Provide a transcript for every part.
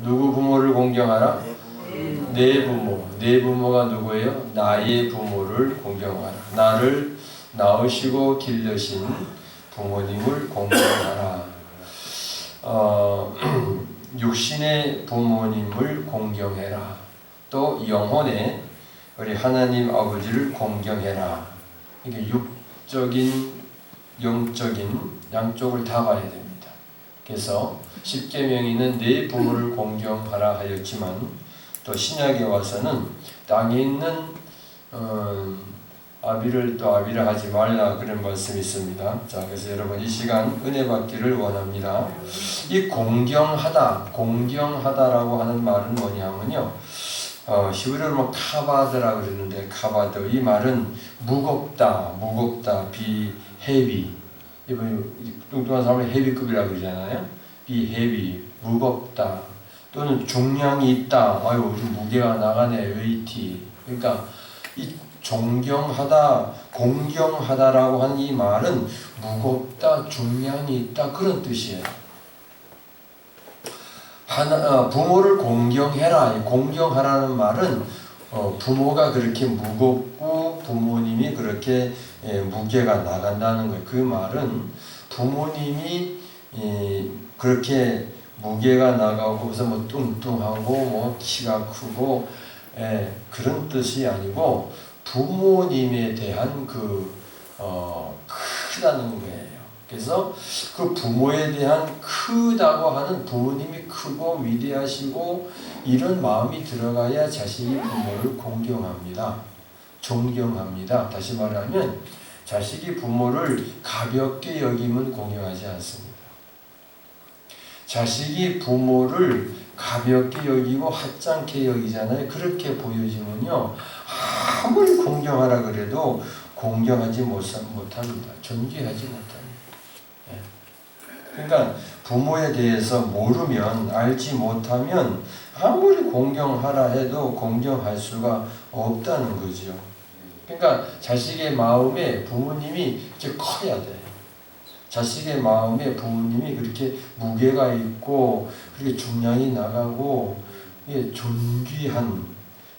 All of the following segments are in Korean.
누구 부모를 공경하라? 내 부모. 내 부모가 누구예요? 나의 부모를 공경하라. 나를 낳으시고 기르신 부모님을 공경하라. 육신의 부모님을 공경해라. 또 영혼의 우리 하나님 아버지를 공경해라. 이게 육적인, 영적인 양쪽을 다 봐야 됩니다. 그래서 십계명에는 내 부모를 공경하라 하였지만 또 신약에 와서는 땅에 있는 아비를 또 아비라 하지 말라 그런 말씀이 있습니다. 자, 그래서 여러분 이 시간 은혜 받기를 원합니다. 이 공경하다라고 하는 말은 뭐냐면요. 히브리어로 카바드라 그러는데 카바드 이 말은 무겁다, be heavy. 뚱뚱한 사람을 헤비급이라고 그러잖아요. be heavy, 무겁다. 또는 중량이 있다. 아유, 좀 무게가 나가네, weighty. 그러니까 이 존경하다, 공경하다라고 하는 이 말은 무겁다, 중량이 있다 그런 뜻이에요. 부모를 공경해라. 공경하라는 말은 부모가 그렇게 무겁고 부모님이 그렇게 무게가 나간다는 거예요. 그 말은 부모님이 그렇게 무게가 나가고 그래서 뭐 뚱뚱하고 뭐 키가 크고 그런 뜻이 아니고 부모님에 대한 크다는 거예요. 그래서 그 부모에 대한 크다고 하는 부모님이 크고 위대하시고 이런 마음이 들어가야 자식이 부모를 공경합니다. 존경합니다. 다시 말하면 자식이 부모를 가볍게 여기면 공경하지 않습니다. 자식이 부모를 가볍게 여기고 하찮게 여기잖아요. 그렇게 보여지면요. 아무리 공경하라 그래도 공경하지 못합니다. 존귀하지 못합니다. 그러니까 부모에 대해서 모르면 알지 못하면 아무리 공경하라 해도 공경할 수가 없다는 거죠. 그러니까 자식의 마음에 부모님이 이렇게 커야 돼요. 자식의 마음에 부모님이 그렇게 무게가 있고 그렇게 중량이 나가고 존귀한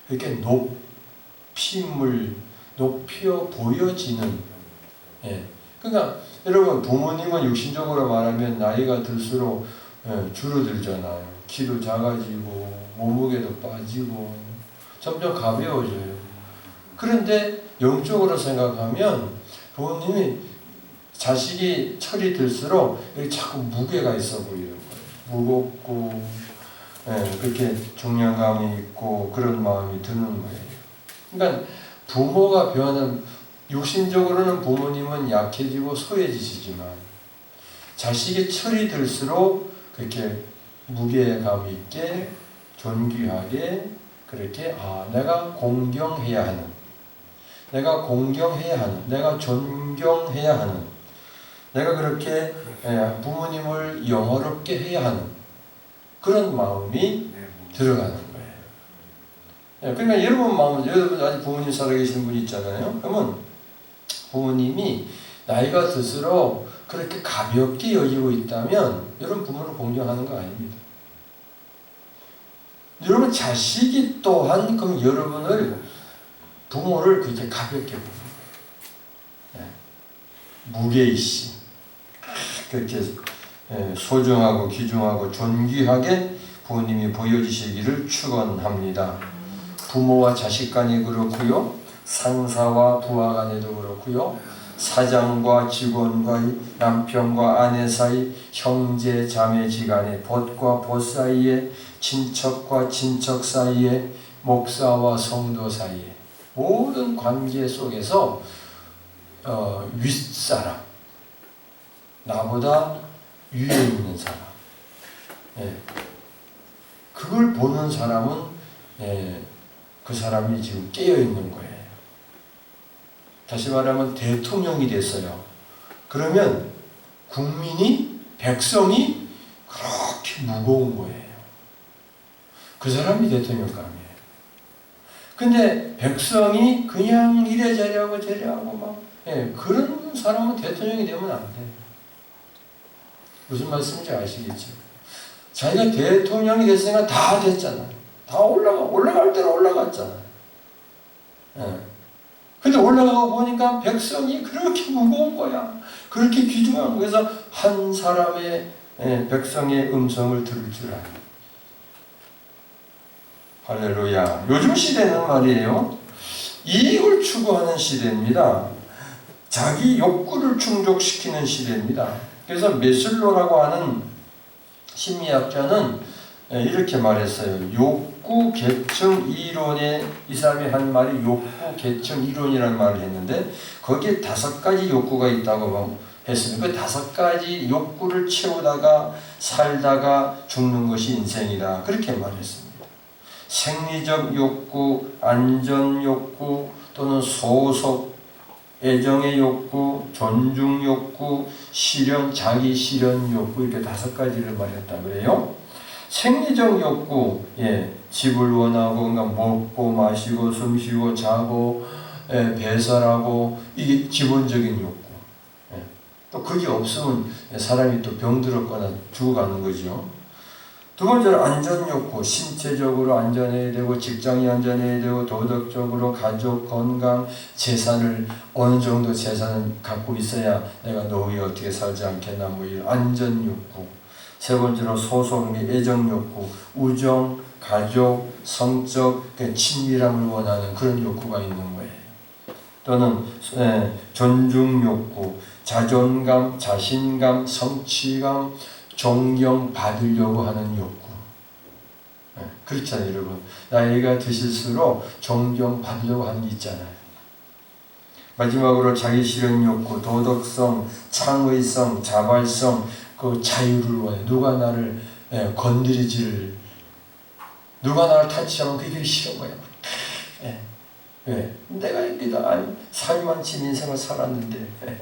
이렇게 높여 보여지는 그러니까 여러분 부모님은 육신적으로 말하면 나이가 들수록 줄어들잖아요. 키도 작아지고 몸무게도 빠지고 점점 가벼워져요. 그런데 영적으로 생각하면 부모님이 자식이 철이 들수록 여기 자꾸 무게가 있어 보여요. 무겁고 그렇게 중량감이 있고 그런 마음이 드는 거예요. 그러니까 부모가 변하는 육신적으로는 부모님은 약해지고 소외지시지만 자식이 철이 들수록 그렇게 무게감 있게 존귀하게 그렇게 내가 공경해야 하는 내가 존경해야 하는 내가 그렇게 부모님을 영어롭게 해야 하는 그런 마음이 들어가는 거예요. 그러니까 여러분 아직 부모님 살아계신 분 있잖아요. 그러면 부모님이 나이가 들수록 그렇게 가볍게 여기고 있다면 여러분 부모를 공경하는 거 아닙니다. 여러분 자식이 또한 그럼 부모를 그렇게 가볍게 보는 거예요. 무게이시 그렇게 소중하고 귀중하고 존귀하게 부모님이 보여주시기를 축원합니다. 부모와 자식 간에 그렇고요. 상사와 부하 간에도 그렇고요. 사장과 직원과 남편과 아내 사이, 형제 자매 지간에, 벗과 벗 사이에, 친척과 친척 사이에, 목사와 성도 사이에 모든 관계 속에서 윗사람, 나보다 위에 있는 사람, 그걸 보는 사람은 그 사람이 지금 깨어 있는 거예요. 다시 말하면 대통령이 됐어요. 그러면 백성이 그렇게 무거운 거예요. 그 사람이 대통령감이에요. 근데 백성이 그냥 이래저래하고 저래하고 그런 사람은 대통령이 되면 안 돼요. 무슨 말씀인지 아시겠죠? 자기가 대통령이 됐으니까 다 됐잖아요. 다 올라갈 대로 올라갔잖아요. 예. 근데 올라가고 보니까 백성이 그렇게 무거운 거야. 그렇게 귀중한 거야. 그래서 한 사람의 백성의 음성을 들을 줄 알아요. 할렐루야. 요즘 시대는 말이에요. 이익을 추구하는 시대입니다. 자기 욕구를 충족시키는 시대입니다. 그래서 메슬로라고 하는 심리학자는 이렇게 말했어요. 욕구 계층 이론에 이 사람이 한 말이 욕구 계층 이론이라는 말을 했는데 거기에 5가지 욕구가 있다고 했습니다. 그 5가지 욕구를 채우다가 살다가 죽는 것이 인생이다. 그렇게 말했습니다. 생리적 욕구, 안전 욕구, 또는 소속, 애정의 욕구, 존중 욕구, 실현, 자기 실현 욕구 이렇게 5가지를 말했다 그래요. 생리적 욕구, 집을 원하고, 그러니까 먹고 마시고 숨쉬고 자고 배설하고 이게 기본적인 욕구. 또 그게 없으면 사람이 또 병들었거나 죽어가는 거죠. 두 번째로 안전욕구, 신체적으로 안전해야 되고 직장이 안전해야 되고 도덕적으로 가족, 건강, 재산을 어느 정도 재산을 갖고 있어야 내가 노후에 어떻게 살지 않겠나 뭐 이런 안전욕구. 세 번째로 소속, 애정욕구, 우정, 가족, 성적, 친밀함을 원하는 그런 욕구가 있는 거예요. 또는 존중욕구, 자존감, 자신감, 성취감, 존경받으려고 하는 욕구. 그렇잖아요, 여러분. 나이가 드실수록 존경받으려고 하는 게 있잖아요. 마지막으로 자기 실현 욕구, 도덕성, 창의성, 자발성, 그 자유를 원해. 누가 나를 건드리지를, 누가 나를 타치하면 그게 싫은 거야. 왜? 내가 이기다 살만치 인생을 살았는데.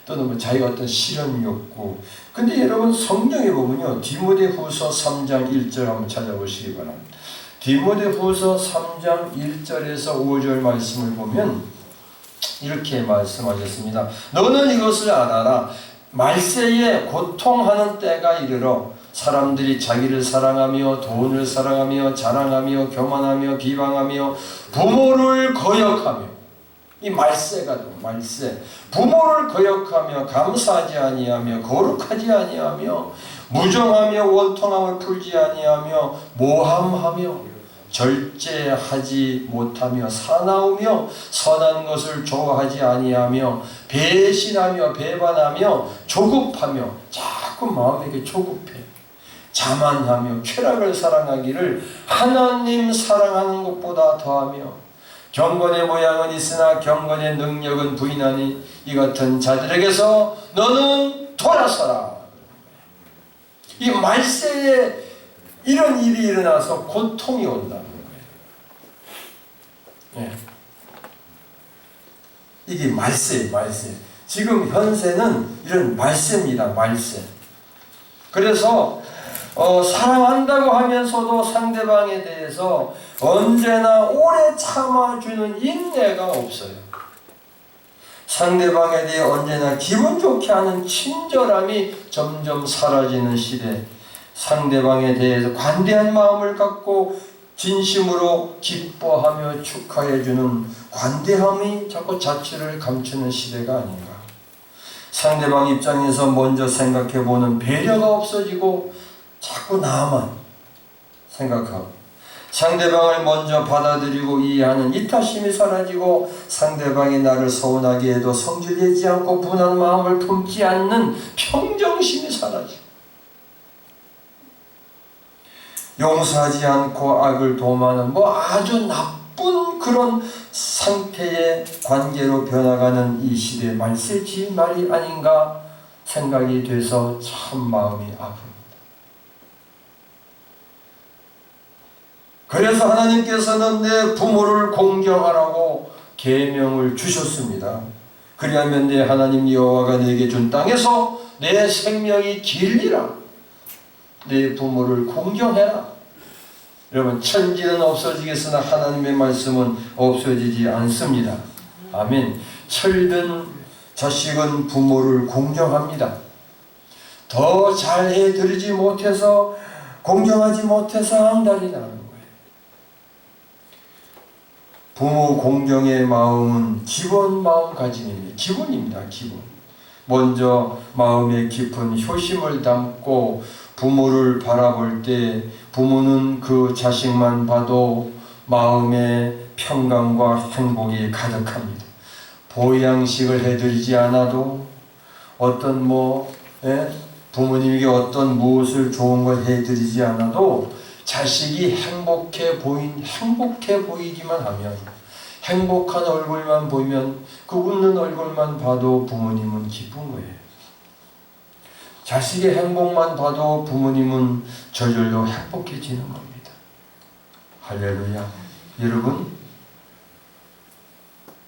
또는 뭐 자기가 어떤 실현 욕구. 근데 여러분 성경에 보면요. 디모데후서 3장 1절 한번 찾아보시기 바랍니다. 디모데후서 3장 1절에서 5절 말씀을 보면 이렇게 말씀하셨습니다. 너는 이것을 알아라. 말세에 고통하는 때가 이르러 사람들이 자기를 사랑하며 돈을 사랑하며 자랑하며 교만하며 비방하며 부모를 거역하며 이 말세가 말세. 부모를 거역하며 감사하지 아니하며 거룩하지 아니하며 무정하며 원통함을 풀지 아니하며 모함하며 절제하지 못하며 사나우며 선한 것을 좋아하지 아니하며 배신하며 배반하며 조급하며 자꾸 마음에게 조급해. 자만하며 쾌락을 사랑하기를 하나님 사랑하는 것보다 더하며 경건의 모양은 있으나 경건의 능력은 부인하니 이 같은 자들에게서 너는 돌아서라. 이 말세에 이런 일이 일어나서 고통이 온다는 거예요. 이게 말세예요, 말세. 지금 현세는 이런 말세입니다, 말세. 그래서 사랑한다고 하면서도 상대방에 대해서 언제나 오래 참아주는 인내가 없어요. 상대방에 대해 언제나 기분 좋게 하는 친절함이 점점 사라지는 시대. 상대방에 대해서 관대한 마음을 갖고 진심으로 기뻐하며 축하해주는 관대함이 자꾸 자취를 감추는 시대가 아닌가. 상대방 입장에서 먼저 생각해보는 배려가 없어지고 자꾸 나만 생각하고 상대방을 먼저 받아들이고 이해하는 이타심이 사라지고 상대방이 나를 서운하게 해도 성질내지 않고 분한 마음을 품지 않는 평정심이 사라지고 용서하지 않고 악을 도모하는 아주 나쁜 그런 상태의 관계로 변화가는 이 시대의 말세지 말이 아닌가 생각이 돼서 참 마음이 아픕니다. 그래서 하나님께서는 내 부모를 공경하라고 계명을 주셨습니다. 그리하면 내 하나님 여호와가 내게 준 땅에서 내 생명이 길리라. 내 부모를 공경해라. 여러분 천지는 없어지겠으나 하나님의 말씀은 없어지지 않습니다. 아멘. 철든 자식은 부모를 공경합니다. 더 잘해드리지 못해서 공경하지 못해서 앙달이 나는 거예요. 부모 공경의 마음은 기본 마음가짐입니다. 기본입니다. 기본. 먼저 마음에 깊은 효심을 담고 부모를 바라볼 때 부모는 그 자식만 봐도 마음의 평강과 행복이 가득합니다. 보양식을 해드리지 않아도 어떤 부모님에게 어떤 무엇을 좋은 걸 해드리지 않아도 자식이 행복해 보이기만 하면, 행복한 얼굴만 보이면, 그 웃는 얼굴만 봐도 부모님은 기쁜 거예요. 자식의 행복만 봐도 부모님은 저절로 행복해지는 겁니다. 할렐루야. 여러분,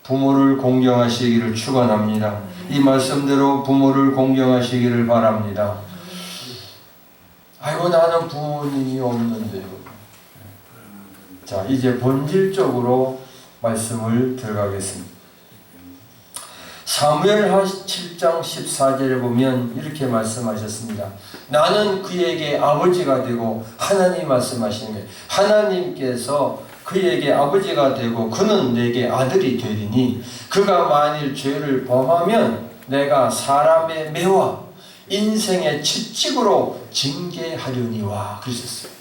부모를 공경하시기를 축원합니다. 이 말씀대로 부모를 공경하시기를 바랍니다. 아이고, 나는 부모님이 없는데요. 자, 이제 본질적으로 말씀을 들어가겠습니다. 사무엘하 7장 14절에 보면 이렇게 말씀하셨습니다. 나는 그에게 아버지가 되고, 하나님 말씀하시는 거예요. 하나님께서 그에게 아버지가 되고 그는 내게 아들이 되리니 그가 만일 죄를 범하면 내가 사람의 매와 인생의 채찍으로 징계하려니와 그러셨어요.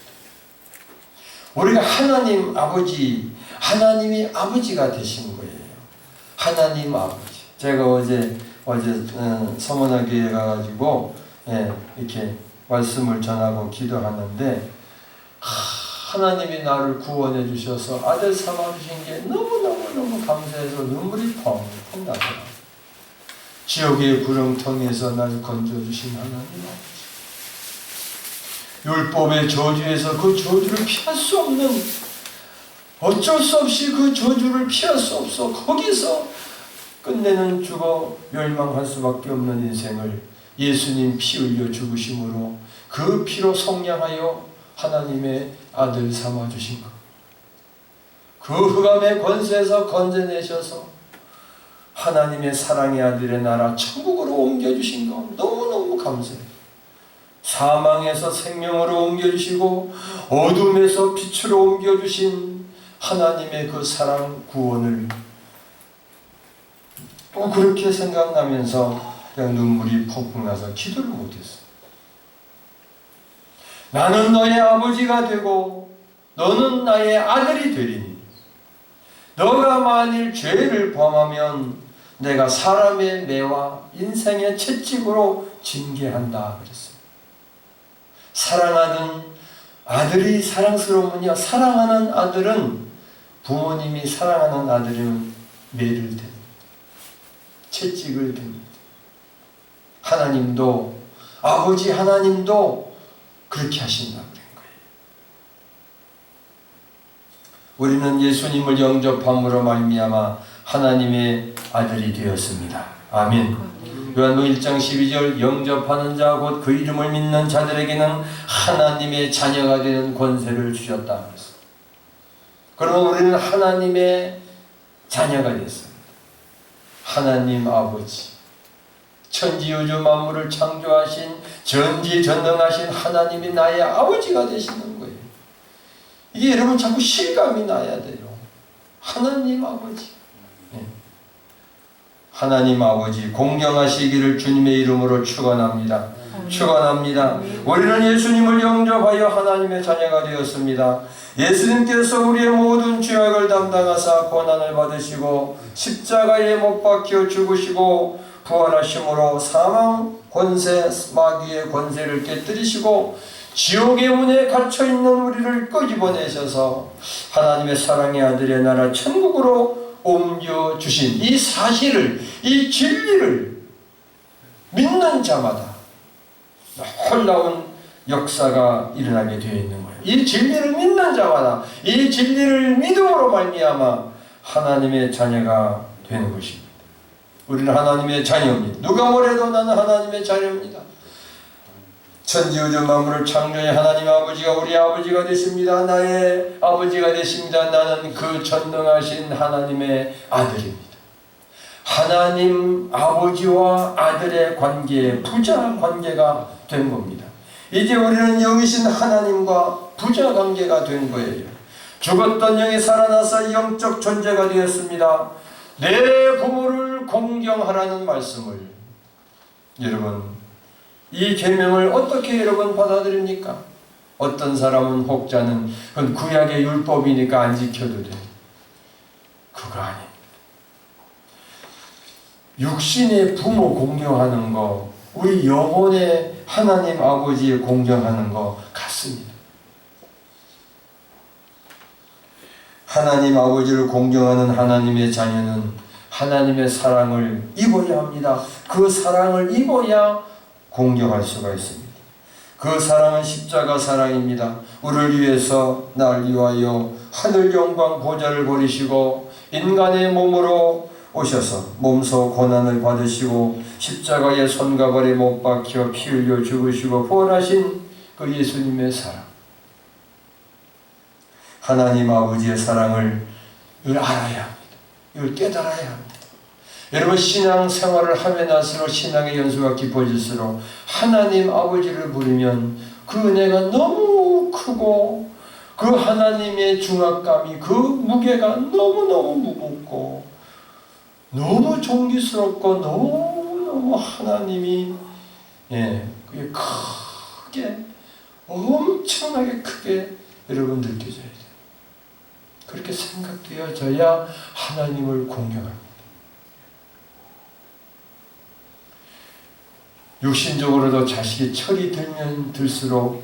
우리가 하나님 아버지, 하나님이 아버지가 되신 거예요. 하나님 아버지. 제가 어제 서문화교회 가가지고 이렇게 말씀을 전하고 기도하는데, 하나님이 나를 구원해 주셔서 아들 삼아 주신 게 너무너무 감사해서 눈물이 펑펑 나더라. 지옥의 구렁텅이에서 날 건져주신 하나님 아버지. 율법의 저주에서 그 저주를 피할 수 없는, 어쩔 수 없이 그 저주를 피할 수 없어 거기서 끝내는 죽어 멸망할 수밖에 없는 인생을 예수님 피 흘려 죽으심으로 그 피로 속량하여 하나님의 아들 삼아 주신 것, 그 흑암의 권세에서 건져내셔서 하나님의 사랑의 아들의 나라 천국으로 옮겨주신 것 너무너무 감사해요. 사망에서 생명으로 옮겨주시고 어둠에서 빛으로 옮겨주신 하나님의 그 사랑 구원을 또 그렇게 생각나면서 그냥 눈물이 펑펑 나서 기도를 못했어요. 나는 너의 아버지가 되고 너는 나의 아들이 되리니 너가 만일 죄를 범하면 내가 사람의 매와 인생의 채찍으로 징계한다 그랬어요. 사랑하는 아들이 사랑스러우면요, 사랑하는 아들은, 부모님이 사랑하는 아들은 매를 댑니다. 채찍을 댑니다. 하나님도, 아버지 하나님도 그렇게 하신다고 그런 거예요. 우리는 예수님을 영접함으로 말미암아 하나님의 아들이 되었습니다. 아멘. 요한복음 1장 12절 영접하는 자 곧 그 이름을 믿는 자들에게는 하나님의 자녀가 되는 권세를 주셨다. 그러면 우리는 하나님의 자녀가 됐습니다. 하나님 아버지, 천지우주 만물을 창조하신 전지전능하신 하나님이 나의 아버지가 되시는 거예요. 이게 여러분 자꾸 실감이 나야 돼요. 하나님 아버지. 하나님 아버지 공경하시기를 주님의 이름으로 축원합니다. 축원합니다. 우리는 예수님을 영접하여 하나님의 자녀가 되었습니다. 예수님께서 우리의 모든 죄악을 담당하사 고난을 받으시고 십자가에 못 박혀 죽으시고 부활하심으로 사망 권세, 마귀의 권세를 깨뜨리시고 지옥의 문에 갇혀있는 우리를 끄집어내셔서 하나님의 사랑의 아들의 나라 천국으로 옮겨주신 이 사실을, 이 진리를 믿는 자마다 놀라운 역사가 일어나게 되어 있는 거예요. 이 진리를 믿는 자마다 이 진리를 믿음으로 말미암아 하나님의 자녀가 되는 것입니다. 우리는 하나님의 자녀입니다. 누가 뭐래도 나는 하나님의 자녀입니다. 천지우주 만물을 창조해 하나님 아버지가 우리 아버지가 되십니다. 나의 아버지가 되십니다. 나는 그 전능하신 하나님의 아들입니다. 하나님 아버지와 아들의 관계, 부자 관계가 된 겁니다. 이제 우리는 영이신 하나님과 부자 관계가 된 거예요. 죽었던 영이 살아나서 영적 존재가 되었습니다. 내 부모를 공경하라는 말씀을, 여러분 이 계명을 어떻게 여러분 받아들입니까? 어떤 사람은 혹자는 그건 구약의 율법이니까 안 지켜도 돼. 그거 아닙니다. 육신의 부모 공경하는 거, 우리 영혼의 하나님 아버지를 공경하는 거 같습니다. 하나님 아버지를 공경하는 하나님의 자녀는 하나님의 사랑을 입어야 합니다. 그 사랑을 입어야 공경할 수가 있습니다. 그 사랑은 십자가 사랑입니다. 우리를 위해서 날 위하여 하늘 영광 보좌를 버리시고 인간의 몸으로 오셔서 몸소 고난을 받으시고 십자가에 손과 발에 못 박혀 피 흘려 죽으시고 부활하신 그 예수님의 사랑, 하나님 아버지의 사랑을 알아야 합니다. 이걸 깨달아야 합니다. 여러분 신앙 생활을 하면 할수록 신앙의 연수가 깊어질수록 하나님 아버지를 부르면 그 은혜가 너무 크고 그 하나님의 중압감이, 그 무게가 너무너무 무겁고 너무 존귀스럽고 너무너무 하나님이 그게 크게, 엄청나게 크게 여러분 느껴져야 돼요. 그렇게 생각되어져야 하나님을 공경합니다. 육신적으로도 자식이 철이 들면 들수록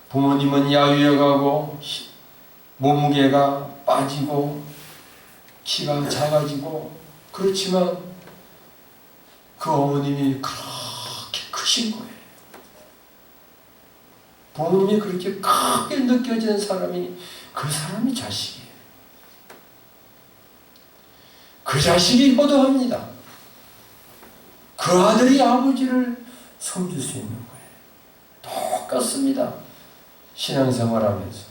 부모님은 야유해 가고 몸무게가 빠지고 키가 작아지고, 그렇지만 그 어머님이 그렇게 크신 거예요. 부모님이 그렇게 크게 느껴지는 사람이 그 사람이 자식이에요. 그 자식이 효도합니다. 그 아들이 아버지를 섬길 수 있는 거예요. 똑같습니다. 신앙생활하면서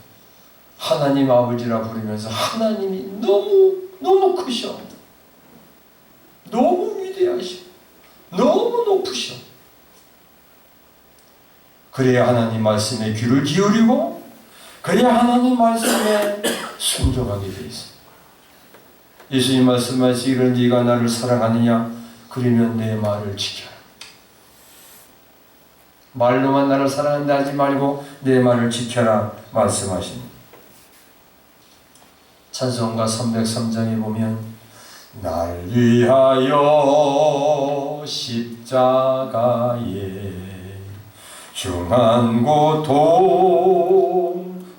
하나님 아버지라 부르면서 하나님이 너무 크셔, 너무 위대하셔, 너무 높으셔. 그래야 하나님 말씀에 귀를 기울이고 그래야 하나님 말씀에 순종하게 되어 있습니다. 예수님 말씀하시기를 네가 나를 사랑하느냐? 그러면 내 말을 지켜라. 말로만 나를 사랑한다 하지 말고 내 말을 지켜라 말씀하십니다. 찬송가 303장에 보면 날 위하여 십자가에 중한 고통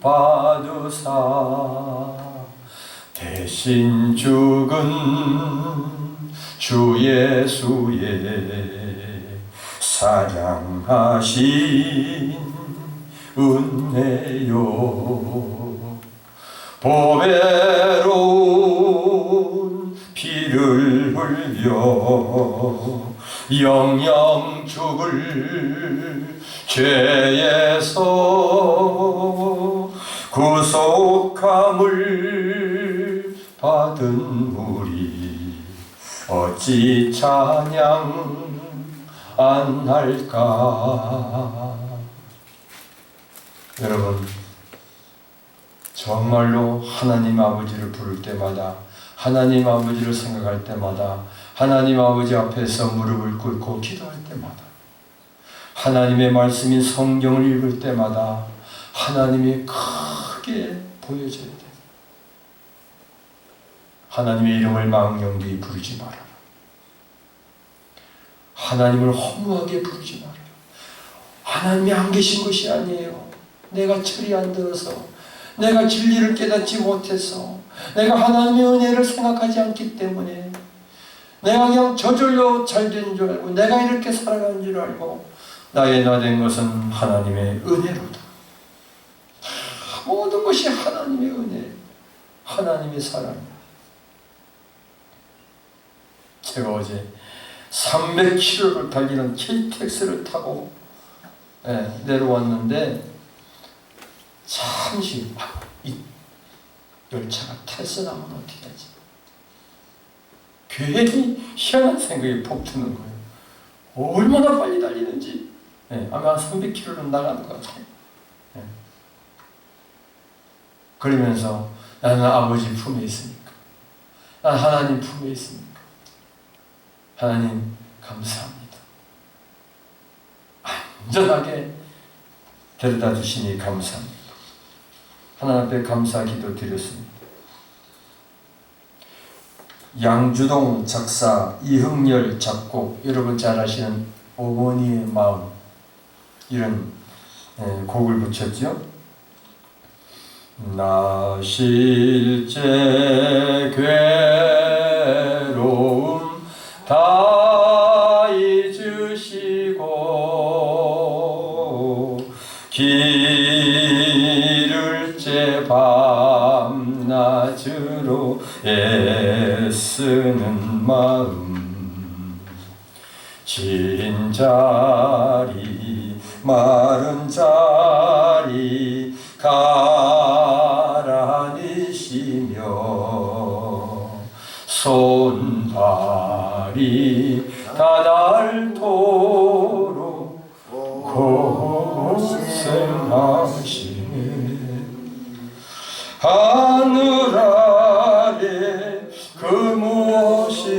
받으사 대신 죽은 주 예수의 사랑하신 은혜요, 보배로운 피를 흘려 영영 죽을 죄에서 구속함을 받은 우리 어찌 찬양 안 할까. 여러분 정말로 하나님 아버지를 부를 때마다, 하나님 아버지를 생각할 때마다, 하나님 아버지 앞에서 무릎을 꿇고 기도할 때마다, 하나님의 말씀인 성경을 읽을 때마다 하나님이 크게 보여져야 돼. 하나님의 이름을 망령되이 부르지 마라. 하나님을 허무하게 부르지 마라. 하나님이 안 계신 것이 아니에요. 내가 철이 안 들어서, 내가 진리를 깨닫지 못해서, 내가 하나님의 은혜를 생각하지 않기 때문에, 내가 그냥 저절로 잘된 줄 알고 내가 이렇게 살아가는 줄 알고 나의 나 된 것은 하나님의 은혜로다. 모든 것이 하나님의 은혜, 하나님의 사랑이다. 제가 어제 300km를 달리는 KTX를 타고 내려왔는데 잠시 이 열차가 탈선하면 어떻게 되지? 괜히 희한한 생각이 폭드는 거예요. 얼마나 빨리 달리는지, 아마 한 300km는 나가는 것 같아요. 그러면서 나는 아버지 품에 있으니까, 난 하나님 품에 있으니까, 하나님 감사합니다. 안전하게 데려다 주시니 감사합니다. 하나님 앞에 감사 기도 드렸습니다. 양주동 작사, 이흥열 작곡, 여러분 잘 아시는 어머니의 마음, 이런 곡을 붙였죠. 나 실제 괴로움 다 잊으시고 길을 째 밤낮으로 애쓰는 마음 진 자리 마른 자리 가라니시며 손발이 다닳도록 고생하시네. 하늘 아래 그 무엇이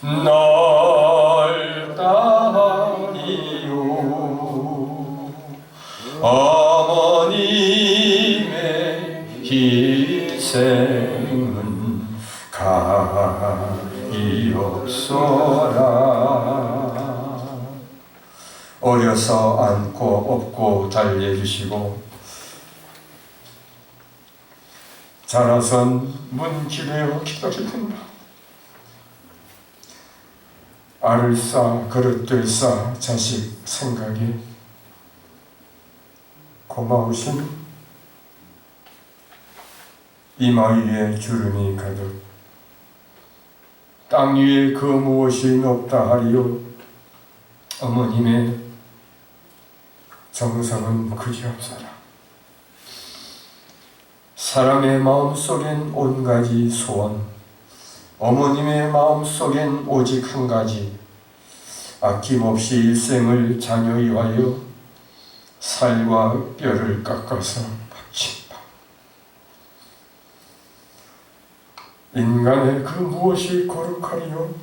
넓다니요. 어머님의 희생은 가이없소라. 어려서 안고 업고 달래주시고 자라선 문 기대어 기다리는 알을 싸 그릇들 싸 자식 생각에 고마우신 이마 위에 주름이 가득 땅 위에 그 무엇이 높다 하리요. 어머님의 정성은 그지없사라. 사람의 마음속엔 온가지 소원, 어머님의 마음속엔 오직 한 가지, 아낌없이 일생을 자녀 위하여 살과 뼈를 깎아서 바친 바. 인간의 그 무엇이 거룩하리요.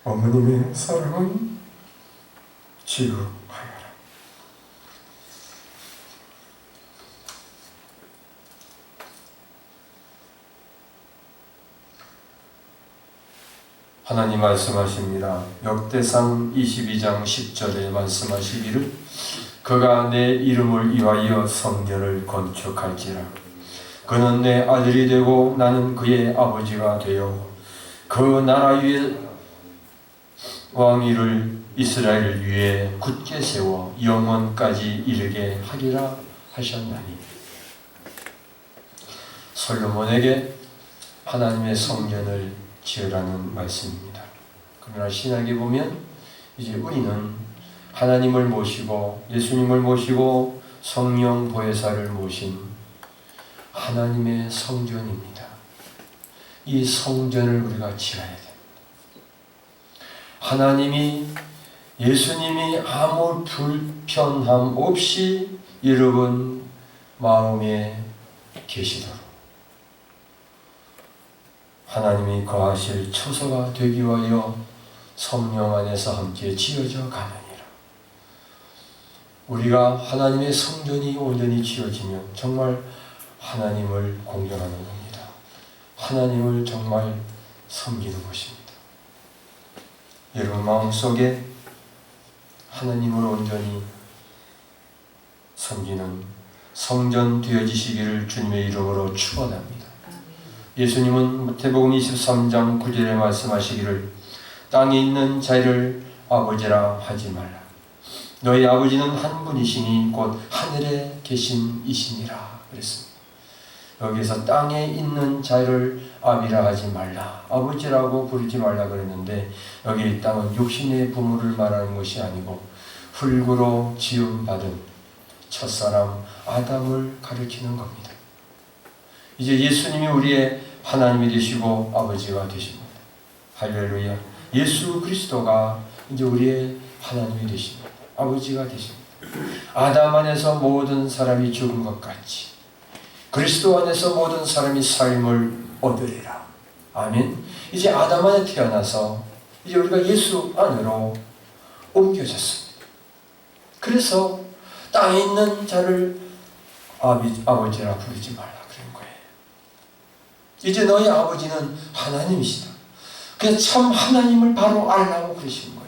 어머님의 사랑은 지극하여라. 하나님 말씀하십니다. 역대상 22장 10절에 말씀하시기를 그가 내 이름을 위하여 성전을 건축할지라. 그는 내 아들이 되고 나는 그의 아버지가 되어 그 나라 위에 왕위를 이스라엘 위에 굳게 세워 영원까지 이르게 하리라 하셨나니. 솔로몬에게 하나님의 성전을 지으라는 말씀입니다. 그러나 신약에 보면 이제 우리는 하나님을 모시고 예수님을 모시고 성령 보혜사를 모신 하나님의 성전입니다. 이 성전을 우리가 지어야 됩니다. 하나님이 예수님이 아무 불편함 없이 여러분 마음에 계시도록 하나님이 거하실 처소가 되기 위하여 성령 안에서 함께 지어져 가느니라. 우리가 하나님의 성전이 온전히 지어지면 정말 하나님을 공경하는 겁니다. 하나님을 정말 섬기는 것입니다. 여러분 마음속에 하나님을 온전히 섬기는 성전 되어지시기를 주님의 이름으로 축원합니다. 예수님은 마태복음 23장 9절에 말씀하시기를 땅에 있는 자를 아버지라 하지 말라. 너희 아버지는 한 분이시니 곧 하늘에 계신 이시니라 그랬습니다. 여기서 땅에 있는 자를 아비라 하지 말라, 아버지라고 부르지 말라 그랬는데 여기 이 땅은 육신의 부모를 말하는 것이 아니고 흙으로 지음받은 첫사람 아담을 가리키는 겁니다. 이제 예수님이 우리의 하나님이 되시고 아버지가 되십니다. 할렐루야. 예수 그리스도가 이제 우리의 하나님이 되십니다. 아버지가 되십니다. 아담 안에서 모든 사람이 죽은 것 같이 그리스도 안에서 모든 사람이 삶을 얻으리라. 아멘. 이제 아담 안에 태어나서 이제 우리가 예수 안으로 옮겨졌습니다. 그래서 땅에 있는 자를 아버지라 부르지 말라 그런 거예요. 이제 너희 아버지는 하나님이시다. 그냥 참 하나님을 바로 알라고 그러신 거예요.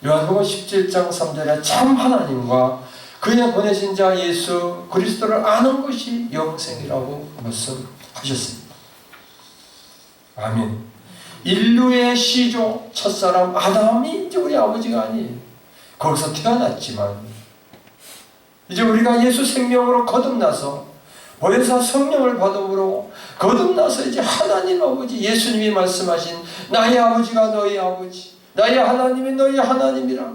요한복음 17장 3절에 참 하나님과 그의 보내신 자 예수 그리스도를 아는 것이 영생이라고 말씀하셨습니다. 아멘. 인류의 시조 첫사람 아담이 이제 우리 아버지가 아니에요. 거기서 태어났지만 이제 우리가 예수 생명으로 거듭나서 보혜사 성령을 받음으로 거듭나서 이제 하나님 아버지 예수님이 말씀하신 나의 아버지가 너희 아버지 나의 하나님이 너희 하나님이라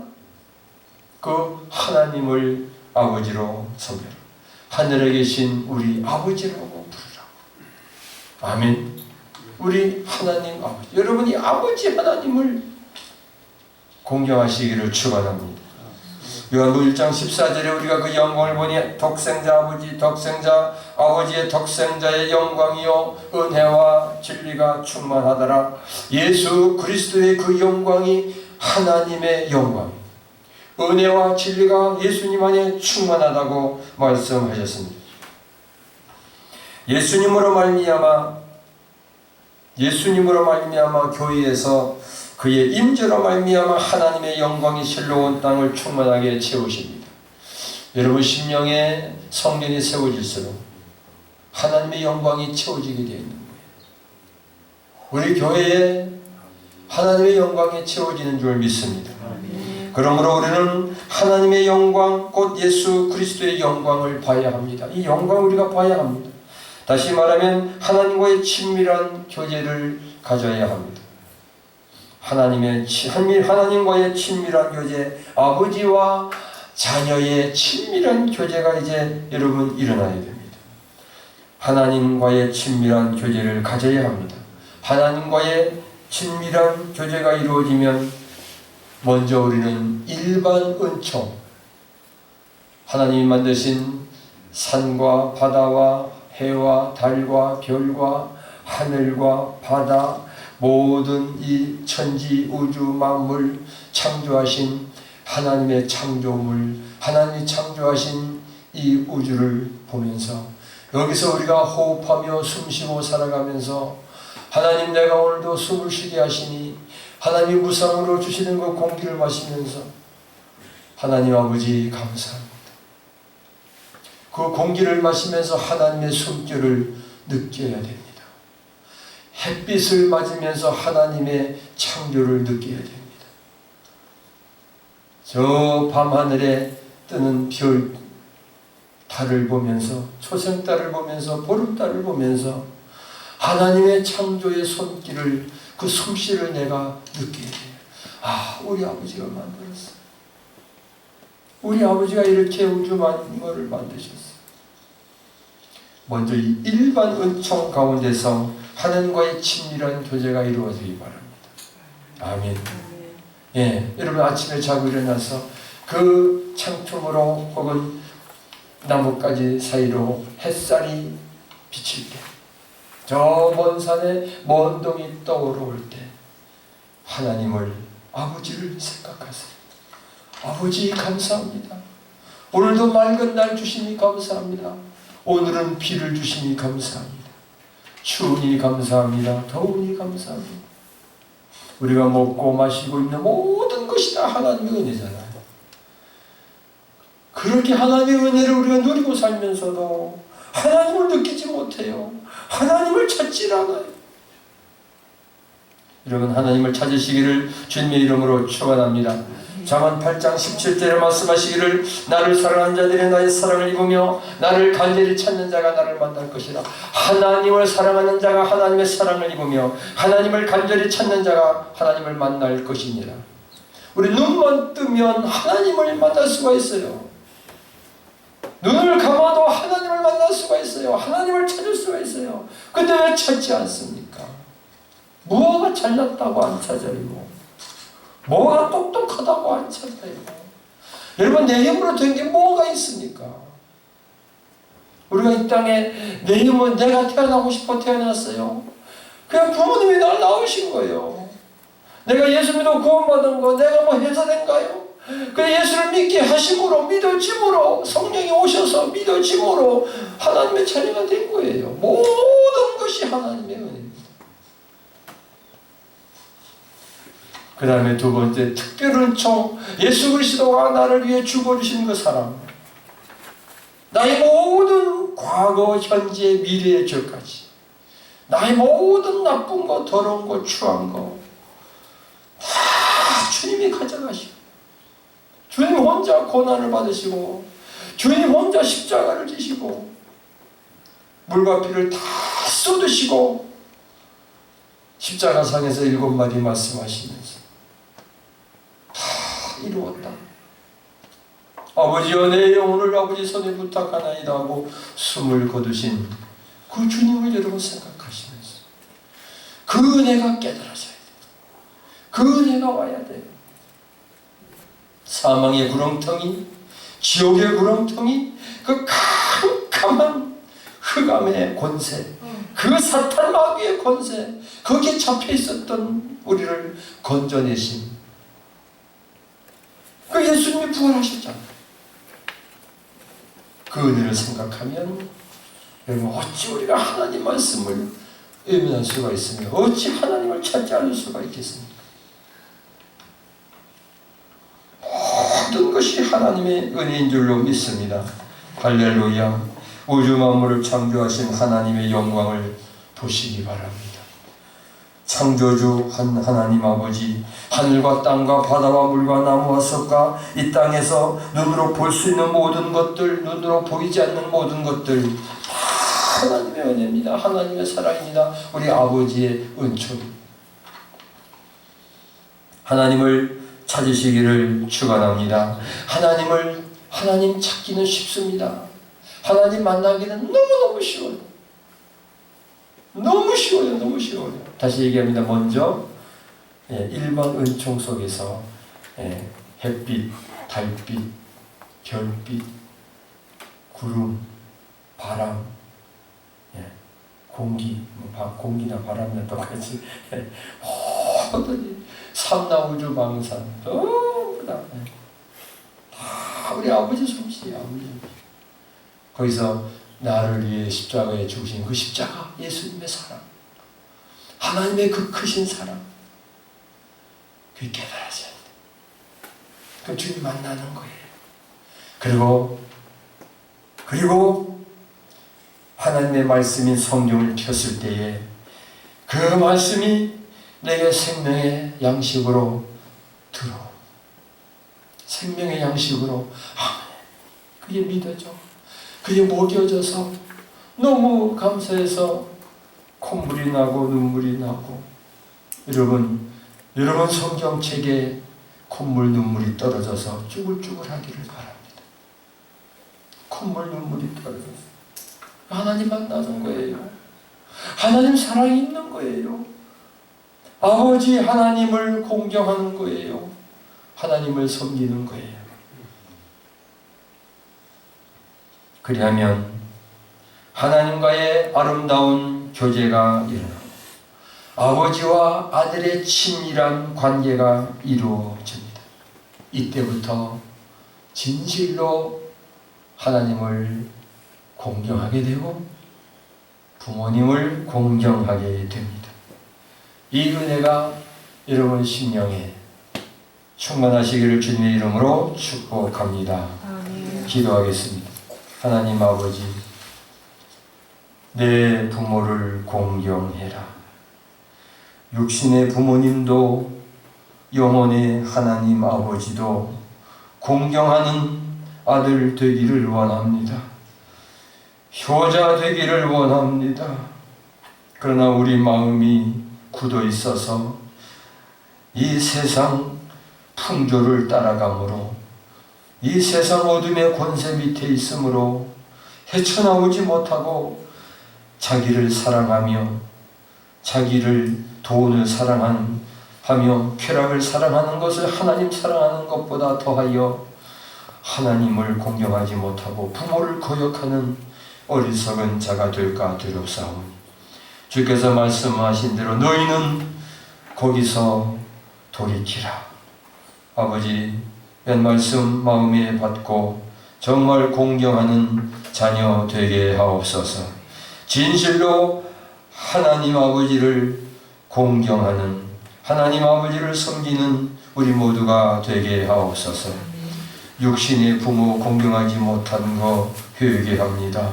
그 하나님을 아버지로 섬겨라. 하늘에 계신 우리 아버지라고 부르라. 아멘. 우리 하나님 아버지 여러분이 아버지 하나님을 공경하시기를 축원합니다. 요한복음 1장 14절에 우리가 그 영광을 보니 독생자 아버지 독생자 아버지의 독생자의 영광이요 은혜와 진리가 충만하더라. 예수 그리스도의 그 영광이 하나님의 영광 은혜와 진리가 예수님 안에 충만하다고 말씀하셨습니다. 예수님으로 말미암아 교회에서 그의 임재로 말미암아 하나님의 영광이 실로 온 땅을 충만하게 채우십니다. 여러분 심령에 성전이 세워질수록 하나님의 영광이 채워지게 되어 있는 거예요. 우리 교회에 하나님의 영광이 채워지는 줄 믿습니다. 그러므로 우리는 하나님의 영광 곧 예수 그리스도의 영광을 봐야 합니다. 이 영광을 우리가 봐야 합니다. 다시 말하면 하나님과의 친밀한 교제를 가져야 합니다. 하나님과의 친밀한 교제, 아버지와 자녀의 친밀한 교제가 이제 여러분 일어나야 됩니다. 하나님과의 친밀한 교제를 가져야 합니다. 하나님과의 친밀한 교제가 이루어지면 먼저 우리는 일반 은총, 하나님이 만드신 산과 바다와 해와 달과 별과 하늘과 바다 모든 이 천지 우주 만물 창조하신 하나님의 창조물 하나님이 창조하신 이 우주를 보면서 여기서 우리가 호흡하며 숨쉬고 살아가면서 하나님 내가 오늘도 숨을 쉬게 하시니 하나님 무상으로 주시는 그 공기를 마시면서 하나님 아버지 감사합니다. 그 공기를 마시면서 하나님의 숨결을 느껴야 됩니다. 햇빛을 맞으면서 하나님의 창조를 느껴야 됩니다. 저 밤하늘에 뜨는 별, 달을 보면서 초생달을 보면서 보름달을 보면서 하나님의 창조의 손길을 그 솜씨를 내가 느껴야 돼요. 아, 우리 아버지가 만들었어. 우리 아버지가 이렇게 우주 만물을 만드셨어. 먼저 이 일반 은총 가운데서 하나님과의 친밀한 교제가 이루어지기 바랍니다. 아멘. 예, 여러분 아침에 자고 일어나서 그 창틈으로 혹은 나뭇가지 사이로 햇살이 비칠 때, 저 먼 산에 먼 동이 떠오를 때 하나님을 아버지를 생각하세요. 아버지 감사합니다. 오늘도 맑은 날 주시니 감사합니다. 오늘은 비를 주시니 감사합니다. 추우니 감사합니다. 더우니 감사합니다. 우리가 먹고 마시고 있는 모든 것이 다 하나님의 은혜잖아요. 그렇게 하나님의 은혜를 우리가 누리고 살면서도 하나님을 느끼지 못해요. 하나님을 찾지 않아요. 여러분 하나님을 찾으시기를 주님의 이름으로 축원합니다. 잠언 8장 17절에 말씀하시기를 나를 사랑하는 자들이 나의 사랑을 입으며 나를 간절히 찾는 자가 나를 만날 것이라. 하나님을 사랑하는 자가 하나님의 사랑을 입으며 하나님을 간절히 찾는 자가 하나님을 만날 것이니라. 우리 눈만 뜨면 하나님을 만날 수가 있어요. 눈을 감아도 하나님을 만날 수가 있어요. 하나님을 찾을 수가 있어요. 근데 왜 찾지 않습니까? 무엇가 잘났다고 안 찾아요? 뭐가 똑똑하다고 하잖아요. 여러분, 내 힘으로 된 게 뭐가 있습니까? 우리가 이 땅에 내 힘은 내가 태어나고 싶어 태어났어요. 그냥 부모님이 날 낳으신 거예요. 내가 예수 믿어 구원받은 거 내가 뭐 해서 된가요? 그 예수를 믿게 하심으로, 믿어짐으로, 성령이 오셔서 믿어짐으로 하나님의 자녀가 된 거예요. 모든 것이 하나님의 은혜입니다. 그 다음에 두 번째, 특별한 총, 예수 그리스도가 나를 위해 죽어주신 그 사랑. 나의 모든 과거, 현재, 미래의 죄까지, 나의 모든 나쁜 거, 더러운 거, 추한 거 다 주님이 가져가시고, 주님 혼자 고난을 받으시고, 주님 혼자 십자가를 지시고, 물과 피를 다 쏟으시고, 십자가상에서 7마디 말씀하시면서 다 이루었다. 아버지여, 내 영혼을 아버지 손에 부탁하나이다 하고 숨을 거두신 그 주님을 여러분 생각하시면서 그 은혜가 깨달아져야 돼요. 그 은혜가 와야 돼요. 사망의 구렁텅이, 지옥의 구렁텅이, 그 캄캄한 흑암의 권세, 그 사탄 마귀의 권세, 거기에 잡혀 있었던 우리를 건져내신 그 예수님이 부활하셨잖아요. 그 은혜를 생각하면 여러분, 어찌 우리가 하나님 말씀을 의미할 수가 있으며 어찌 하나님을 찾지 않을 수가 있겠습니까? 모든 것이 하나님의 은혜인 줄로 믿습니다. 할렐루야. 우주 만물을 창조하신 하나님의 영광을 보시기 바랍니다. 창조주 하나님 아버지, 하늘과 땅과 바다와 물과 나무와 석과 이 땅에서 눈으로 볼 수 있는 모든 것들, 눈으로 보이지 않는 모든 것들 다 하나님의 은혜입니다. 하나님의 사랑입니다. 우리 아버지의 은총입니다. 하나님을 찾으시기를 축원합니다. 하나님 찾기는 쉽습니다. 하나님 만나기는 너무너무 쉬워요. 너무 쉬워요. 너무 쉬워요. 다시 얘기합니다. 먼저 1번 은총 속에서 햇빛, 달빛, 별빛, 구름, 바람, 공기, 공기나 바람이나 똑같이 모든 삼라우주 방산 전부 다 우리 아버지 솜씨예요. 거기서 나를 위해 십자가에 죽으신 그 십자가, 예수님의 사랑, 하나님의 그 크신 사랑, 그게 깨달아져야 돼. 그 주님 만나는 거예요. 그리고 하나님의 말씀인 성경을 폈을 때에 그 말씀이 내게 생명의 양식으로 들어오. 생명의 양식으로, 그게 믿어져. 그게 먹여져서 너무 감사해서 콧물이 나고 눈물이 나고. 여러분 성경책에 콧물 눈물이 떨어져서 쭈글쭈글하기를 바랍니다. 콧물 눈물이 떨어져서 하나님 만나는 거예요. 하나님 사랑이 있는 거예요. 아버지 하나님을 공경하는 거예요. 하나님을 섬기는 거예요. 그리하면 하나님과의 아름다운 교제가 일어나고 아버지와 아들의 친밀한 관계가 이루어집니다. 이때부터 진실로 하나님을 공경하게 되고 부모님을 공경하게 됩니다. 이 은혜가 여러분 심령에 충만하시기를 주님의 이름으로 축복합니다. 아멘. 기도하겠습니다. 하나님 아버지, 내 부모를 공경해라. 육신의 부모님도 영혼의 하나님 아버지도 공경하는 아들 되기를 원합니다. 효자 되기를 원합니다. 그러나 우리 마음이 굳어 있어서 이 세상 풍조를 따라가므로, 이 세상 어둠의 권세 밑에 있으므로 헤쳐나오지 못하고 자기를 사랑하며 자기를 돈을 사랑하는 하며 쾌락을 사랑하는 것을 하나님 사랑하는 것보다 더하여 하나님을 공경하지 못하고 부모를 거역하는 어리석은 자가 될까 두렵사오니 주께서 말씀하신 대로 너희는 거기서 돌이키라. 아버지, 옛 말씀 마음에 받고 정말 공경하는 자녀 되게 하옵소서. 진실로 하나님 아버지를 공경하는, 하나님 아버지를 섬기는 우리 모두가 되게 하옵소서. 육신의 부모 공경하지 못한 거 회개합니다.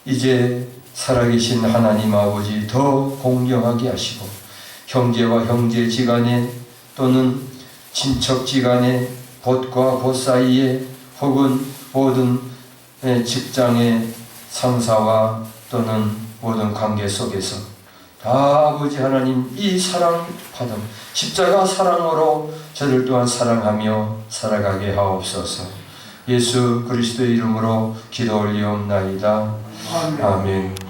이제 살아계신 하나님 아버지 더 공경하게 하시고 형제와 형제지간에 또는 친척지간에 벗과 벗 사이에 혹은 모든 직장의 상사와 또는 모든 관계 속에서 다 아버지 하나님 이 사랑 받음 십자가 사랑으로 저를 또한 사랑하며 살아가게 하옵소서. 예수 그리스도의 이름으로 기도 올리옵나이다. 아멘.